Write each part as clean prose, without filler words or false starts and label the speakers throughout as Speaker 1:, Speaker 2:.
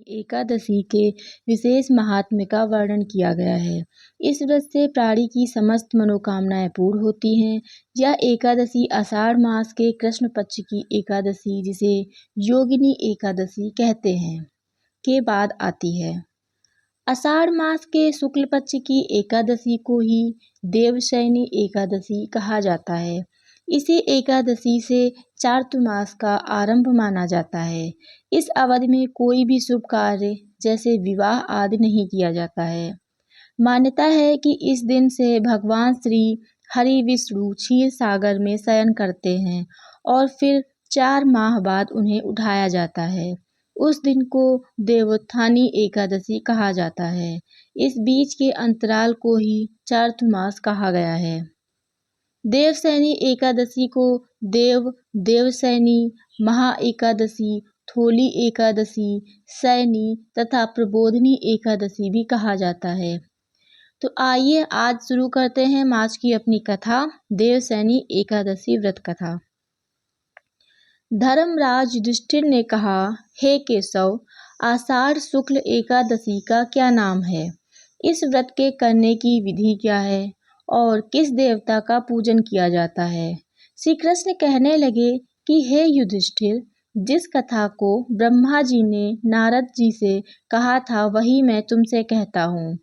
Speaker 1: एकादशी के विशेष महात्म्य का वर्णन किया गया है। इस व्रत से प्राणी की समस्त मनोकामनाएं पूर्ण होती हैं। यह एकादशी आषाढ़ मास के कृष्ण पक्ष की एकादशी, जिसे योगिनी एकादशी कहते हैं, के बाद आती है। आषाढ़ मास के शुक्ल पक्ष की एकादशी को ही देवशयनी एकादशी कहा जाता है। इसी एकादशी से चातुर्मास का आरंभ माना जाता है। इस अवधि में कोई भी शुभ कार्य जैसे विवाह आदि नहीं किया जाता है। मान्यता है कि इस दिन से भगवान श्री हरि विष्णु क्षीर सागर में शयन करते हैं और फिर 4 माह बाद उन्हें उठाया जाता है। उस दिन को देवोत्थानी एकादशी कहा जाता है। इस बीच के अंतराल को ही चातुर्मास कहा गया है। देवशयनी एकादशी को देवशयनी, महा एकादशी, थोली एकादशी, शयनी तथा प्रबोधिनी एकादशी भी कहा जाता है। तो आइए आज शुरू करते हैं आज की अपनी कथा, देवशयनी एकादशी व्रत कथा। धर्मराज युधिष्ठिर ने कहा, हे केशव, आषाढ़ शुक्ल एकादशी का क्या नाम है? इस व्रत के करने की विधि क्या है और किस देवता का पूजन किया जाता है? श्री कृष्ण कहने लगे कि हे युधिष्ठिर, जिस कथा को ब्रह्मा जी ने नारद जी से कहा था वही मैं तुमसे कहता हूँ।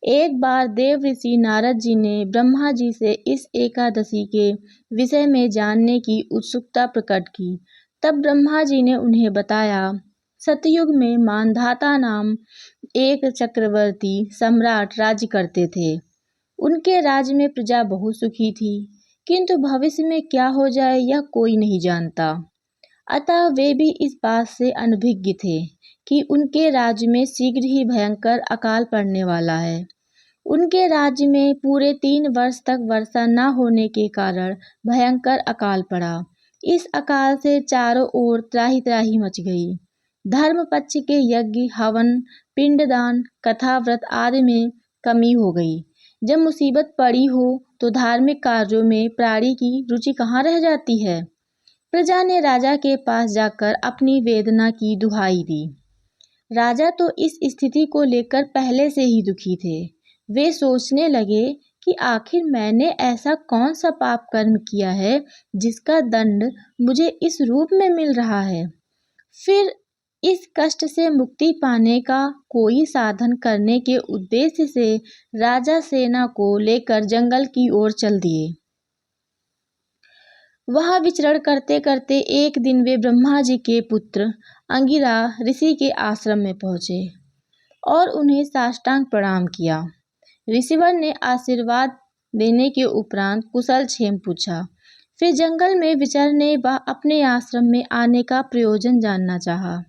Speaker 1: एक बार देव ऋषि नारद जी ने ब्रह्मा जी से इस एकादशी के विषय में जानने की उत्सुकता प्रकट की। तब ब्रह्मा जी ने उन्हें बताया, सतयुग में मानधाता नाम एक चक्रवर्ती सम्राट राज्य करते थे। उनके राज्य में प्रजा बहुत सुखी थी, किंतु भविष्य में क्या हो जाए यह कोई नहीं जानता। अतः वे भी इस बात से अनभिज्ञ थे कि उनके राज्य में शीघ्र ही भयंकर अकाल पड़ने वाला है। उनके राज्य में पूरे 3 वर्ष तक वर्षा न होने के कारण भयंकर अकाल पड़ा। इस अकाल से चारों ओर त्राही त्राही मच गई। धर्म पक्ष के यज्ञ, हवन, पिंडदान, कथा, व्रत आदि में कमी हो गई। जब मुसीबत पड़ी हो तो धार्मिक कार्यों में प्राणी की रुचि कहाँ रह जाती है। प्रजा ने राजा के पास जाकर अपनी वेदना की दुहाई दी। राजा तो इस स्थिति को लेकर पहले से ही दुखी थे। वे सोचने लगे कि आखिर मैंने ऐसा कौन सा पाप कर्म किया है जिसका दंड मुझे इस रूप में मिल रहा है। फिर इस कष्ट से मुक्ति पाने का कोई साधन करने के उद्देश्य से राजा सेना को लेकर जंगल की ओर चल दिए। वहां विचरण करते करते एक दिन वे ब्रह्मा जी के पुत्र अंगिरा ऋषि के आश्रम में पहुंचे और उन्हें साष्टांग प्रणाम किया। ऋषिवर ने आशीर्वाद देने के उपरांत कुशल क्षेम पूछा। फिर जंगल में विचरने व अपने आश्रम में आने का प्रयोजन जानना चाहा।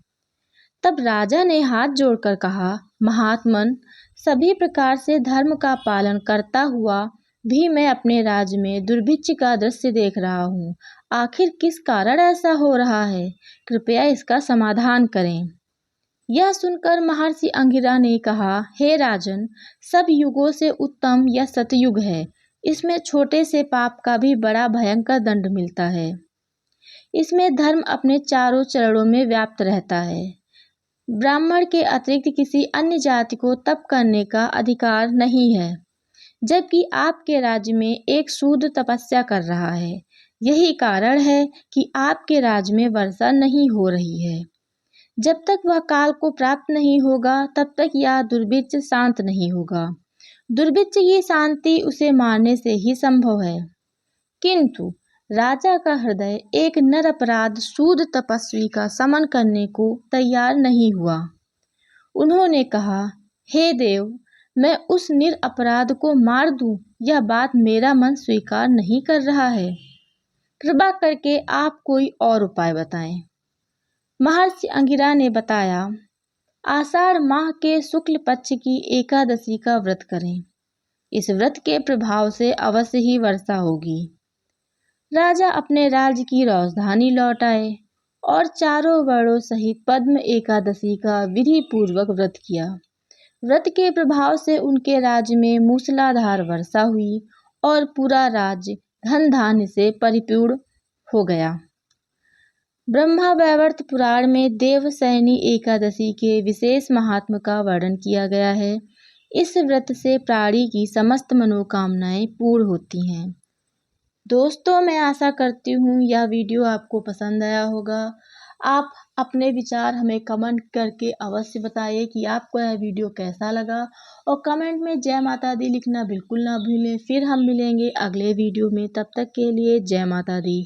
Speaker 1: तब राजा ने हाथ जोड़कर कहा, महात्मन, सभी प्रकार से धर्म का पालन करता हुआ भी मैं अपने राज्य में दुर्भिक्ष का दृश्य देख रहा हूँ। आखिर किस कारण ऐसा हो रहा है? कृपया इसका समाधान करें। यह सुनकर महर्षि अंगिरा ने कहा, हे राजन, सब युगों से उत्तम यह सतयुग है। इसमें छोटे से पाप का भी बड़ा भयंकर दंड मिलता है। इसमें धर्म अपने चारों चरणों में व्याप्त रहता है। ब्राह्मण के अतिरिक्त किसी अन्य जाति को तप करने का अधिकार नहीं है, जबकि आपके राज्य में एक शूद्र तपस्या कर रहा है। यही कारण है कि आपके राज्य में वर्षा नहीं हो रही है। जब तक वह काल को प्राप्त नहीं होगा तब तक यह दुर्भिक्ष शांत नहीं होगा। दुर्भिक्ष की शांति उसे मारने से ही संभव है। किंतु राजा का हृदय एक निरपराध शूद्र तपस्वी का समन करने को तैयार नहीं हुआ। उन्होंने कहा, हे देव, मैं उस निरपराध को मार दूं, यह बात मेरा मन स्वीकार नहीं कर रहा है। कृपा करके आप कोई और उपाय बताएं। महर्षि अंगिरा ने बताया, आषाढ़ माह के शुक्ल पक्ष की एकादशी का व्रत करें। इस व्रत के प्रभाव से अवश्य ही वर्षा होगी। राजा अपने राज्य की राजधानी लौट आए और चारों वर्णों सहित पद्म एकादशी का विधि पूर्वक व्रत किया। व्रत के प्रभाव से उनके राज्य में मूसलाधार वर्षा हुई और पूरा राज्य धन धान्य से परिपूर्ण हो गया। ब्रह्मा वैवर्त पुराण में देवशयनी एकादशी के विशेष महात्म का वर्णन किया गया है। इस व्रत से प्राणी की समस्त मनोकामनाएं पूर्ण होती हैं। दोस्तों, मैं आशा करती हूँ यह वीडियो आपको पसंद आया होगा। आप अपने विचार हमें कमेंट करके अवश्य बताइए कि आपको यह वीडियो कैसा लगा, और कमेंट में जय माता दी लिखना बिल्कुल ना भूलें। फिर हम मिलेंगे अगले वीडियो में, तब तक के लिए जय माता दी।